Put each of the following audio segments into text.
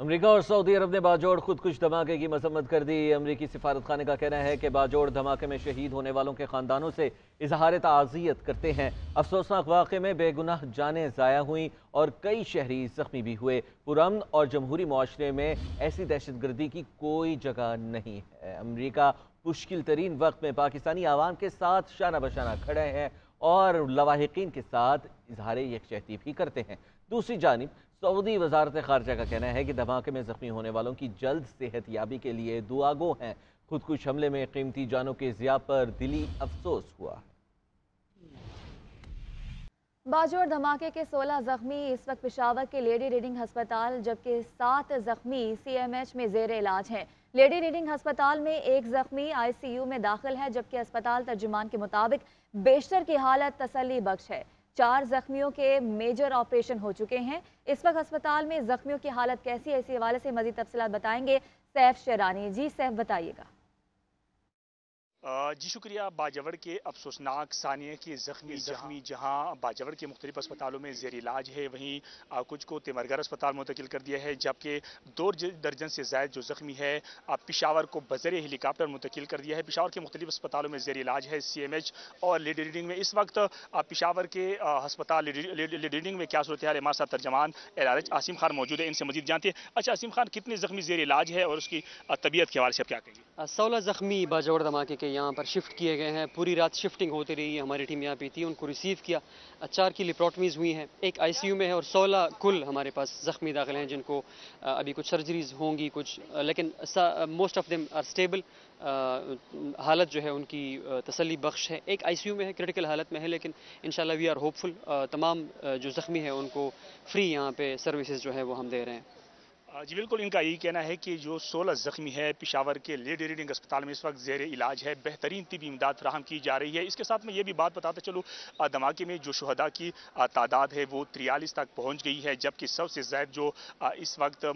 America और Saudi अरब ने बाजोड़ खुदकुश धमाके की मसम्मत कर दी। अमेरिकी सिफारत खाने का कहना है कि बाजोड़ धमाके में शहीद होने वालों के खानदानों से इजहार ताज़ियत करते हैं। अफसोसनाक वाक़े में बेगुनाह जानें ज़ाया हुई और कई शहरी जख्मी भी हुए। पुरअमन और जमहूरी मुआशरे में ऐसी दहशतगर्दी की कोई जगह नहीं है। अमेरिका मुश्किल तरीन वक्त में पाकिस्तानी आवाम के साथ शाना बशाना खड़े हैं और लवाहिकीन के साथ इजहार यकजहती भी करते हैं। दूसरी जानिब सऊदी वजारत खारजा का कहना है कि धमाके में जख्मी होने वालों की जल्द सेहत याबी के लिए दुआगो हैं। खुदकुश हमले में कीमती जानों के ज़िया पर दिली अफसोस हुआ। बाजोड़ धमाके के 16 जख्मी इस वक्त पेशावर के लेडी रीडिंग अस्पताल जबकि 7 जख्मी CMH में जेर इलाज हैं। लेडी रीडिंग अस्पताल में एक जख्मी ICU में दाखिल है जबकि अस्पताल तर्जुमान के मुताबिक बेशतर की हालत तसल्ली बख्श है। 4 जख्मियों के मेजर ऑपरेशन हो चुके हैं। इस वक्त अस्पताल में जख्मियों की हालत कैसी है, इसी हवाले से मजीद तफसीलात बताएंगे सैफ शेरानी। जी सैफ, बताइएगा। जी शुक्रिया। बाजवड़ के अफसोसनाक सानिया के जख्मी जहां बाजवड़ के मुख्तलिफ अस्पतालों में जेर इलाज है, वहीं कुछ को तिमरगर अस्पताल मुंतकिल कर दिया है, जबकि 2 दर्जन से ज़ायद जो जख्मी है पिशावर को बज़र हेलीकॉप्टर मुंतकिल कर दिया है। पिशावर के मुख्तलिफ अस्पतालों में जेर इलाज है CMH और लेडी रीडिंग में। इस वक्त पिशावर के अस्पताल लेडी रीडिंग में क्या सूरत हाल है, हमारे साथ तर्जमान एलारज आसिम खान मौजूद है, इनसे मजीद जानते हैं। अच्छा आसिम खान, कितने जख्मी जेर इलाज है और उसकी तबीयत के हवाले से क्या कहेंगे? 16 जख्मी बाजवड़ धमाके के यहाँ पर शिफ्ट किए गए हैं। पूरी रात शिफ्टिंग होती रही है, हमारी टीम यहाँ पे थी, उनको रिसीव किया। 4 की लिप्रोटमीज हुई हैं, एक ICU में है और 16 कुल हमारे पास जख्मी दाखिल हैं जिनको अभी कुछ सर्जरीज होंगी कुछ, लेकिन most of them are stable. हालत जो है उनकी तसल्ली बख्श है। एक ICU में है, क्रिटिकल हालत में है, लेकिन इंशाल्लाह वी आर होपफुल। तमाम जो जख्मी है उनको फ्री यहाँ पे सर्विसेज जो है वो हम दे रहे हैं। जी बिल्कुल, इनका यही कहना है कि जो 16 जख्मी है पिशावर के लेडी रीडिंग अस्पताल में इस वक्त जेर इलाज है, बेहतरीन तिबी इमदाद फराहम की जा रही है। इसके साथ में ये भी बात बताते चलूँ, धमाके में जो शुहदा की तादाद है वो 43 तक पहुँच गई है, जबकि सबसे ज़्यादा जो इस वक्त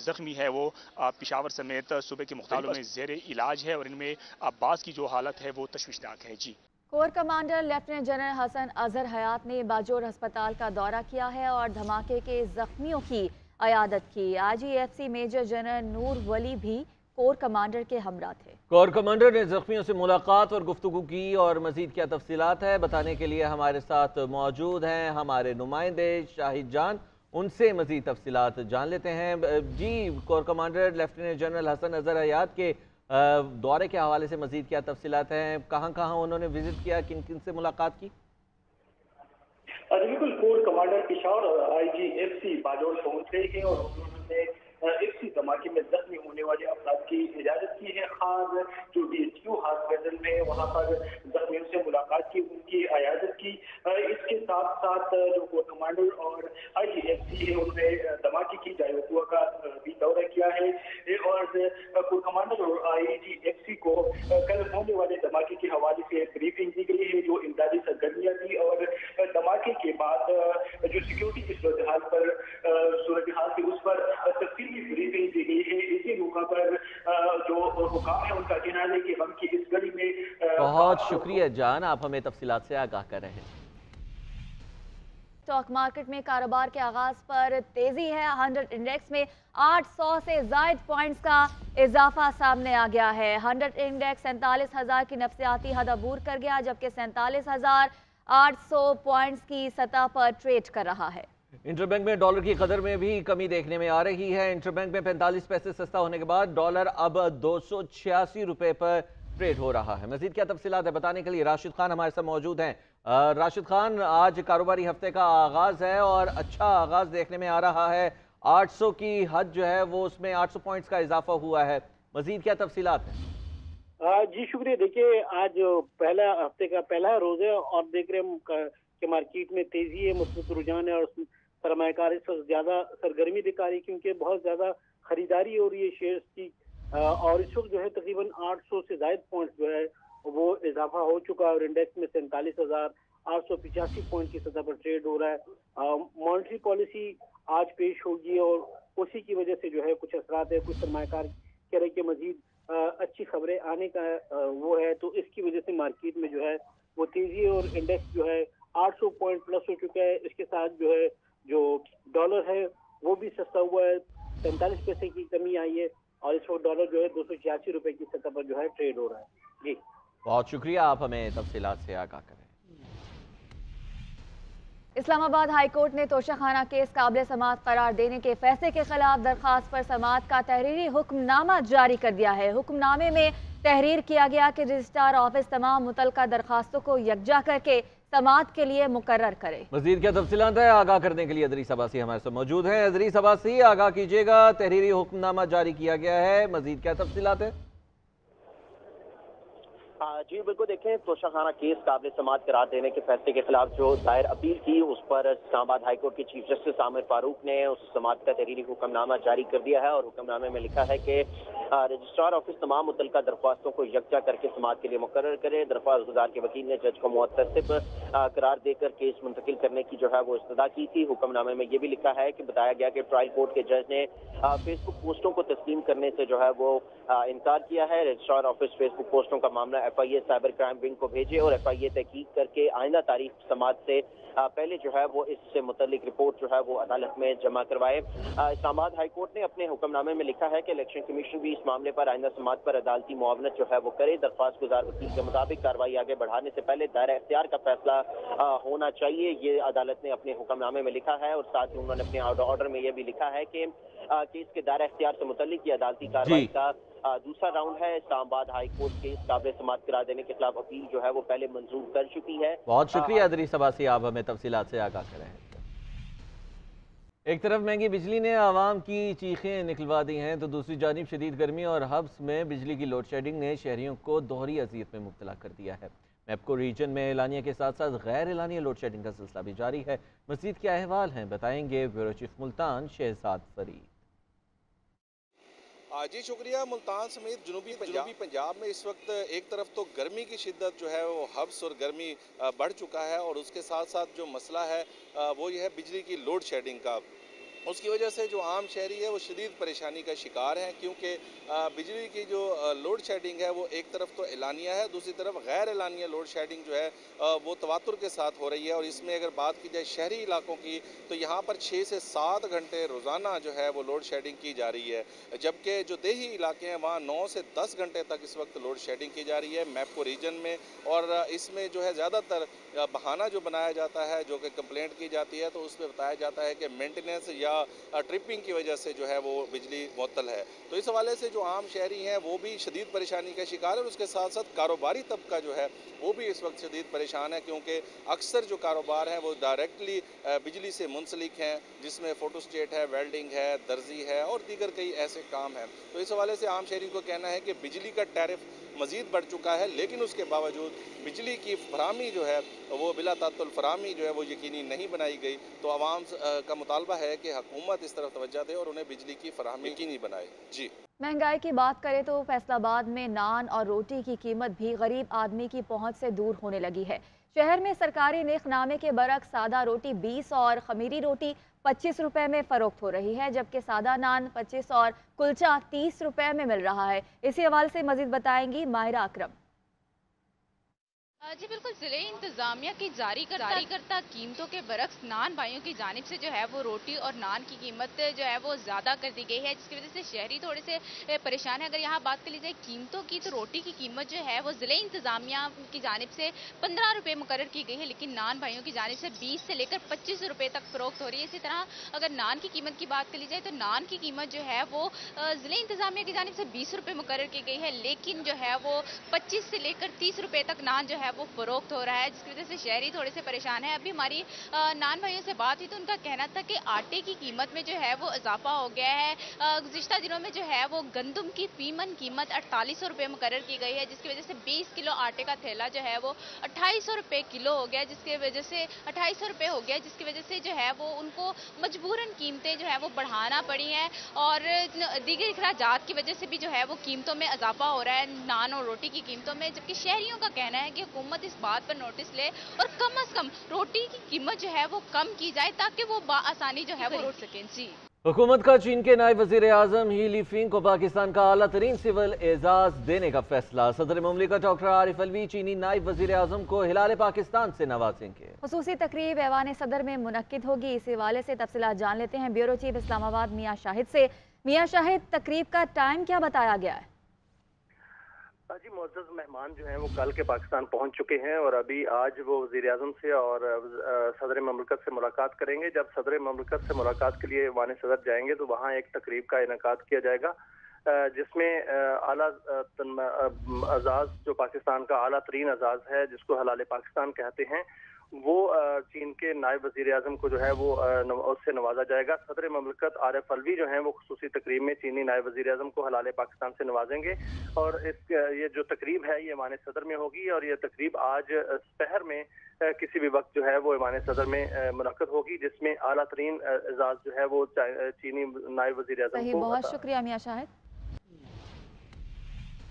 जख्मी है वो पिशावर समेत सूबे के मुख्तालों में जेर इलाज है और इनमें अब्बास की जो हालत है वो तशवीशनाक है। जी, core commander lieutenant general Hasan Azhar Hayat ने बाजोड़ अस्पताल का दौरा किया है और धमाके के जख्मियों की अयादत की। IGFC मेजर जनरल नूर वली भी कोर कमांडर के हमरा थे। कोर कमांडर ने जख्मियों से मुलाकात और गुफ्तगू की और मजीद क्या तफसीलात है बताने के लिए हमारे साथ मौजूद हैं हमारे नुमाइंदे शाहिद जान। उनसे मजीद तफसीलात जान लेते हैं। जी, core commander lieutenant general Hasan Azhar Hayat के दौरे के हवाले से मजीद क्या तफसीलात हैं, कहाँ कहाँ उन्होंने विजिट किया, किन किन से मुलाकात की? बिल्कुल, core commander Peshawar IGFC Bajaur पहुंच रहे हैं और उन्होंने इसी धमाके में जख्मी होने वाले अफराद की इजाजत की है। खास जो DHQ हॉस्पिटल में वहां पर जख्मियों से मुलाकात की, उनकी इजाजत की। इसके साथ साथ जो कोर कमांडर और IGFC है उन्होंने धमाके की जायवतुआ का भी दौरा किया है और कोर कमांडर और IGFC को कल होने वाले धमाके के हवाले से ब्रीफिंग दी गई है, जो इमदादी सरगर्मियां थी और धमाके के बाद जो सिक्योरिटी की सूरत हाल थी उस पर तफसीली ब्रीफिंग दी गई है। इसी मौका पर जो हुकाम है उनका कहना है कि हम की इस गली में बहुत शुक्रिया जान, आप हमें तफसीलात से आगाह कर रहे हैं। स्टॉक मार्केट में कारोबार के आगाज पर तेजी है। 100 इंडेक्स में 800 से ज्यादा पॉइंट्स का इजाफा सामने आ गया है। 100 इंडेक्स 47,000 की नफसियाती हद अबूर कर गया जबकि 47,800 पॉइंट्स की सतह पर ट्रेड कर रहा है। इंटरबैंक में डॉलर की कदर में भी कमी देखने में आ रही है। इंटरबैंक में 45 पैसे सस्ता होने के बाद डॉलर अब 286 रुपए पर ट्रेड हो रहा है। मजीद क्या तफसीलात है बताने के लिए राशिद खान हमारे साथ मौजूद हैं। राशिद खान, आज कारोबारी हफ्ते का आगाज है और अच्छा आगाज देखने में आ रहा है। 800 की हद जो है वो उसमें 800 पॉइंट्स का इजाफा हुआ है, मजीद क्या तफसीलात है? जी शुक्रिया। देखिए, आज पहला हफ्ते का पहला रोज है और देख रहे हैं कि मार्केट में तेजी है, मुस्बत रुझान है और सरमायाकारी इस वक्त ज्यादा सरगर्मी दिखा रही है क्योंकि बहुत ज्यादा खरीदारी हो रही है शेयर्स की और इस वक्त जो है तकरीबन 800 से ज्यादा पॉइंट जो है वो इजाफा हो चुका है और इंडेक्स में 47,885 पॉइंट की सतह पर ट्रेड हो रहा है। मॉनेटरी पॉलिसी आज पेश होगी और उसी की वजह से जो है कुछ असरात है, कुछ सरमायाकार कह रहे कि मजीद अच्छी खबरें आने का वो है, तो इसकी वजह से मार्केट में जो है वो तेजी और इंडेक्स जो है 800 पॉइंट प्लस हो चुका है। इसके साथ जो है जो डॉलर है वो भी सस्ता हुआ है, 45 पैसे की कमी आई है और इस वक्त डॉलर जो है 286 रुपए की सतह पर जो है ट्रेड हो रहा है। जी बहुत शुक्रिया, आप हमें तफसीलात से आगाह करें। इस्लामाबाद हाई कोर्ट ने तोशाखाना केस काबिल समाअत करार देने के फैसले के खिलाफ दरखास्त पर समाअत का तहरीरी हुक्मनामा जारी कर दिया है। हुक्मनामे में तहरीर किया गया कि रजिस्ट्रार ऑफिस तमाम मुतल्लिका दरखास्तों को यकजा करके समाअत के लिए मुकर्रर करे। मजीद क्या तफसीलात है, आगाह करने के लिए अदरीस अब्बासी हमारे साथ मौजूद हैं। अदरीस अब्बासी, आगाह कीजिएगा, तहरीरी हुक्मनामा जारी किया गया है, मजीद क्या तफसीलात है? जी बिल्कुल, देखें तोशाखाना केस काबिल समाअत करार देने के फैसले के खिलाफ जो दायर अपील थी उस पर इस्लामाबाद हाई कोर्ट के चीफ जस्टिस आमिर फारूक ने उस समाअत का तहरीरी हुक्मनामा जारी कर दिया है और हुक्मनामे में लिखा है कि रजिस्ट्रार ऑफिस तमाम मुतल्लिका दरख्वास्तों को यकजा करके समाअत के लिए मुकर्रर करे। दरख्वास्त गुजार के वकील ने जज को मुतसिब करार देकर केस मुंतकिल करने की जो है वो इस्तदा की थी। हुक्मनामे में ये भी लिखा है कि बताया गया कि ट्रायल कोर्ट के जज ने फेसबुक पोस्टों को तस्लीम करने से जो है वो इनकार किया है। रजिस्ट्रार ऑफिस फेसबुक पोस्टों का मामला FIA साइबर क्राइम विंग को भेजे और FIA तहकीक करके आइंदा तारीख समाअत से पहले जो है वो इससे मुतल्लिक रिपोर्ट जो है वो अदालत में जमा करवाए। इस्लामाबाद हाई कोर्ट ने अपने हुक्मनामे में लिखा है कि इलेक्शन कमीशन भी इस मामले पर आइंदा समाअत पर अदालती मुआवनत जो है वो करे। दरख्वास्त गुजार वकील के मुताबिक कार्रवाई आगे बढ़ाने से पहले दायरा इख्तियार का फैसला होना चाहिए, ये अदालत ने अपने हुक्मनामे में लिखा है। और साथ ही उन्होंने अपने ऑर्डर में यह भी लिखा है कि केस के दायरा इख्तियार से मुतल्लिक ये अदालती कार्रवाई का दूसरा राउंड है। इस्लामाबाद हाई कोर्ट केस काबिल समाअत करार देने के खिलाफ अपील जो है वो पहले मंजूर कर चुकी है। बहुत शुक्रिया अदरीस अब्बासी, आप हमें तफसीलात से आगाह करें। एक तरफ महंगी बिजली ने आवाम की चीखें निकलवा दी हैं तो दूसरी जानिब शदीद गर्मी और हब्स में बिजली की लोड शेडिंग ने शहरियों को दोहरी अजियत में मुब्तला कर दिया है। मैपको रीजन में एलानिया के साथ साथ गैर एलानिया लोड शेडिंग का सिलसिला भी जारी है। मज़ीद क्या अहवाल हैं, बताएंगे ब्यूरो चीफ मुल्तान शहजाद फरीद। जी शुक्रिया। मुल्तान समेत जनूबी पंजाब में इस वक्त एक तरफ तो गर्मी की शिद्दत जो है वो हब्स और गर्मी बढ़ चुका है और उसके साथ साथ जो मसला है वो ये है बिजली की लोड शेडिंग का। उसकी वजह से जो आम शहरी है वो शदीद परेशानी का शिकार हैं, क्योंकि बिजली की जो लोड शेडिंग है वो एक तरफ तो एलानिया है, दूसरी तरफ गैर एलानिया लोड शेडिंग जो है वो तवातुर के साथ हो रही है। और इसमें अगर बात की जाए शहरी इलाकों की तो यहाँ पर 6 से 7 घंटे रोज़ाना जो है वो लोड शेडिंग की जा रही है, जबकि जो देही इलाके हैं वहाँ 9 से 10 घंटे तक इस वक्त लोड शेडिंग की जा रही है मैपको रीजन में। और इसमें जो है ज़्यादातर बहाना जो बनाया जाता है, जो कि कंप्लेंट की जाती है, तो उस पर बताया जाता है कि मेंटेनेंस या ट्रिपिंग की वजह से जो है वो बिजली मुअत्तल है। तो इस हवाले से जो आम शहरी हैं वो भी शदीद परेशानी का शिकार है और उसके साथ साथ कारोबारी तबका जो है वो भी इस वक्त शदीद परेशान है, क्योंकि अक्सर जो कारोबार हैं वो डायरेक्टली बिजली से मुंसलिक हैं, जिसमें फोटोस्टेट है, वेल्डिंग है, दर्जी है और दीगर कई ऐसे काम हैं। तो इस हवाले से आम शहरी को कहना है कि बिजली का टैरिफ मज़ीद बढ़ चुका है, लेकिन उसके बावजूद बिजली की फराहमी जो है वो बिला तातुल फराहमी जो है वो यकीनी नहीं बनाई गई। तो आवाम का मुतालबा है कि हुकूमत इस तरफ तवज्जो दे और उन्हें बिजली की फराहमी यकीनी बनाए। जी महंगाई की बात करें तो फैसलाबाद में नान और रोटी की कीमत भी गरीब आदमी की पहुंच से दूर होने लगी है। शहर में सरकारी नेकनामे के बरक्स सादा रोटी 20 और खमीरी रोटी 25 रुपए में फरोख्त हो रही है, जबकि सादा नान 25 और कुलचा 30 रुपए में मिल रहा है। इसी हवाले से मजीद बताएंगी माहिरा अकरम। जी बिल्कुल, जिले इंतजामिया की जारी करता कीमतों के बरक्स नान भाइयों की जानिब से जो है वो रोटी और नान की कीमत जो है वो ज़्यादा कर दी गई है, जिसकी वजह से शहरी थोड़े से परेशान है। अगर यहाँ बात कर ली जाए कीमतों की तो रोटी की कीमत जो है वो जिले इंतजामिया की जानिब से 15 रुपये मुकर्रर की गई है, लेकिन नान भाइयों की जानिब से 20 से लेकर 25 रुपये तक फरोख्त हो रही है। इसी तरह अगर नान की कीमत की बात कर ली जाए तो नान की कीमत जो है वो जिले इंतजामिया की जानिब से 20 रुपये मुकर्रर की गई है, लेकिन जो है वो 25 से लेकर 30 रुपये तक नान जो है वो फरोख्त हो रहा है, जिसकी वजह से शहरी थोड़े से परेशान है। अभी हमारी नान भाइयों से बात हुई तो उनका कहना था कि आटे की कीमत में जो है वो इजाफा हो गया है। गुज़िश्ता दिनों में जो है वो गंदम की फीमन कीमत 4800 रुपये मुकर्रर की गई है, जिसकी वजह से 20 किलो आटे का थैला जो है वो 2800 रुपये किलो हो गया, जिसकी वजह से 2800 रुपये हो गया, जिसकी वजह से जो है वो उनको मजबूरन कीमतें जो है वो बढ़ाना पड़ी हैं और दीगर अखराजात की वजह से भी जो है वो कीमतों में इजाफा हो रहा है नान और रोटी की कीमतों में। जबकि शहरियों का कहना है कि हुकूमत इस बात पर नोटिस ले और कम से कम रोटी की कीमत जो है वो कम की जाए ताकि वो आसानी जो है वो रोट सकें। जी हुकूमत का चीन के नायब वज़ीर आज़म ही लीफिंग को पाकिस्तान का आला तरीन सिविल एजाज देने का फैसला। सदर मुमलिकत डॉक्टर आरिफ अलवी चीनी नायब वज़ीर आज़म को हिलाल पाकिस्तान से नवाजेंगे। खुसूसी तकरीब ऐवान सदर में मुनक्किद होगी। इस हवाले से तफसीलात जान लेते हैं ब्यूरो चीफ इस्लामाबाद मियां शाहिद से। मियां शाहिद, तकरीब का टाइम क्या बताया गया है? जी, मुअज़्ज़ज़ मेहमान जो हैं वो कल के पाकिस्तान पहुंच चुके हैं और अभी आज वो वज़ीर-ए-आज़म से और सदर ममलकत से मुलाकात करेंगे। जब सदर ममलकत से मुलाकात के लिए वान सदर जाएंगे तो वहाँ एक तकरीब का इनेकाद किया जाएगा, जिसमें आला अज़ाज़, जो पाकिस्तान का आला तरीन अज़ाज़ है, जिसको हलाल पाकिस्तान कहते हैं, वो चीन के नायब वज़ीर-ए-आज़म को जो है वो उससे नवाजा जाएगा। सदर ममलकत आरिफ अलवी जो हैं वो खुसूसी तकरीब में चीनी नायब वज़ीर-ए-आज़म को हलाल पाकिस्तान से नवाजेंगे और ये जो तकरीब है ये ईमान सदर में होगी और ये तकरीब आज शहर में किसी भी वक्त जो है वो ईमान सदर में मुनक्कद होगी, जिसमें आला तरीन एजाज जो है वो चीनी नायब वज़ीर-ए-आज़म को। बहुत शुक्रिया मियां शाहिद।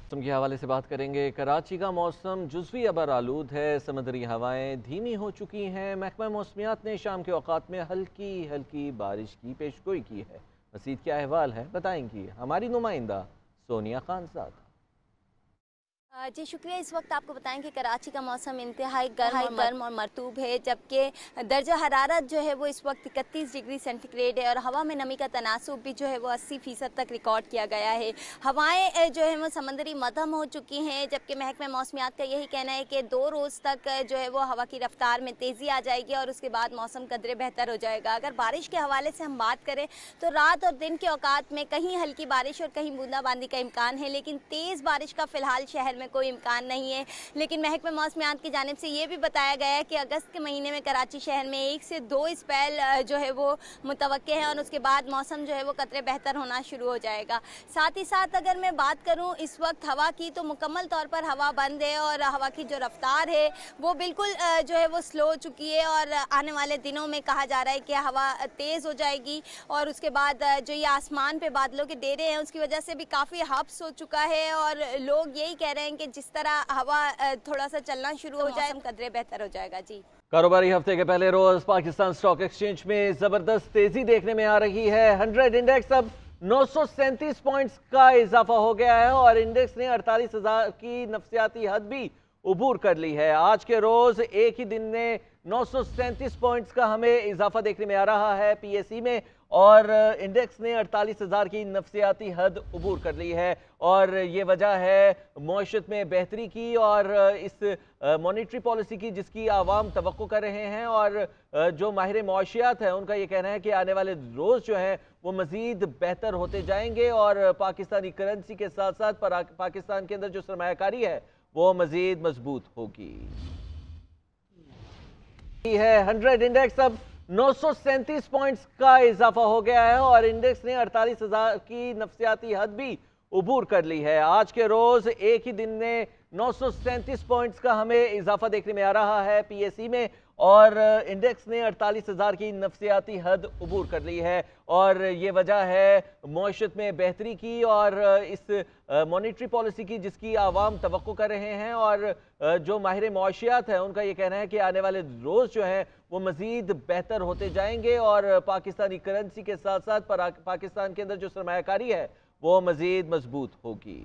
मौसम के हवाले से बात करेंगे। कराची का मौसम जुज़वी अबर आलूद है, समुद्री हवाएं धीमी हो चुकी हैं। महकमा मौसमियात ने शाम के औकात में हल्की हल्की बारिश की पेशगोई की है। मज़ीद क्या अहवाल है बताएंगी हमारी नुमाइंदा सोनिया खानज़ादा। जी शुक्रिया। इस वक्त आपको बताएं कि कराची का मौसम इंतहाई गर्म और मरतूब है, जबकि दर्जा हरारत जो है वो इस वक्त 31 डिग्री सेंटीग्रेड है और हवा में नमी का तनासुब भी जो है वो 80% तक रिकॉर्ड किया गया है। हवाएं जो है वो समंदरी मध्यम हो चुकी हैं, जबकि महकमा मौसमियात का यही कहना है कि 2 रोज़ तक जो है वो हवा की रफ्तार में तेज़ी आ जाएगी और उसके बाद मौसम कदरे बेहतर हो जाएगा। अगर बारिश के हवाले से हम बात करें तो रात और दिन के औकात में कहीं हल्की बारिश और कहीं बूंदाबांदी का इम्कान है, लेकिन तेज़ बारिश का फ़िलहाल शहर में कोई इम्कान नहीं है। लेकिन महकमा मौसमियात की जानिब से ये भी बताया गया है कि अगस्त के महीने में कराची शहर में 1 से 2 स्पेल जो है वो मुतवक्के है और उसके बाद मौसम जो है वो कतरे बेहतर होना शुरू हो जाएगा। साथ ही साथ अगर मैं बात करूं इस वक्त हवा की, तो मुकम्मल तौर पर हवा बंद है और हवा की जो रफ्तार है वो बिल्कुल जो है वो स्लो हो चुकी है और आने वाले दिनों में कहा जा रहा है कि हवा तेज़ हो जाएगी और उसके बाद जो ये आसमान पे बादलों के डेरे हैं उसकी वजह से भी काफ़ी हब्स हो चुका है और लोग यही कह रहे हैं कि जिस तरह हवा थोड़ा सा चलना शुरू हो जाए कदरे बेहतर हो जाएगा। जी, कारोबारी हफ्ते के पहले रोज पाकिस्तान स्टॉक एक्सचेंज में जबरदस्त तेजी देखने में आ रही है। 100 इंडेक्स अब 937 पॉइंट्स का इजाफा हो गया है और इंडेक्स ने 48,000 की नफसियाती हद भी उबूर कर ली है। आज के रोज एक ही दिन में 937 पॉइंट्स का हमें इजाफा देखने में आ रहा है पीएसई में और इंडेक्स ने 48,000 की नफसियाती हद उबूर कर ली है और ये वजह है मईशत में बेहतरी की और इस मॉनेटरी पॉलिसी की जिसकी आवाम तवक्को कर रहे हैं और जो माहिर मौशियात है उनका ये कहना है कि आने वाले रोज़ जो हैं वो मज़ीद बेहतर होते जाएंगे और पाकिस्तानी करेंसी के साथ साथ पाकिस्तान के अंदर जो सरमायाकारी है वो मज़ीद मजबूत होगी। 100 इंडेक्स अब 937 पॉइंट्स का इजाफा हो गया है और इंडेक्स ने 48,000 की नफसियाती हद भी उबूर कर ली है। आज के रोज एक ही दिन में 937 पॉइंट्स का हमें इजाफा देखने में आ रहा है पीएसई में और इंडेक्स ने 48,000 की नफसियाती हद उबूर कर ली है और ये वजह है मईशत में बेहतरी की और इस मॉनेटरी पॉलिसी की जिसकी आवाम तवक्को कर रहे हैं और जो माहिर मौशियात है उनका ये कहना है कि आने वाले रोज़ जो हैं वो मज़ीद बेहतर होते जाएंगे और पाकिस्तानी करेंसी के साथ साथ पाकिस्तान के अंदर जो सरमायाकारी है वो मज़ीद मजबूत होगी।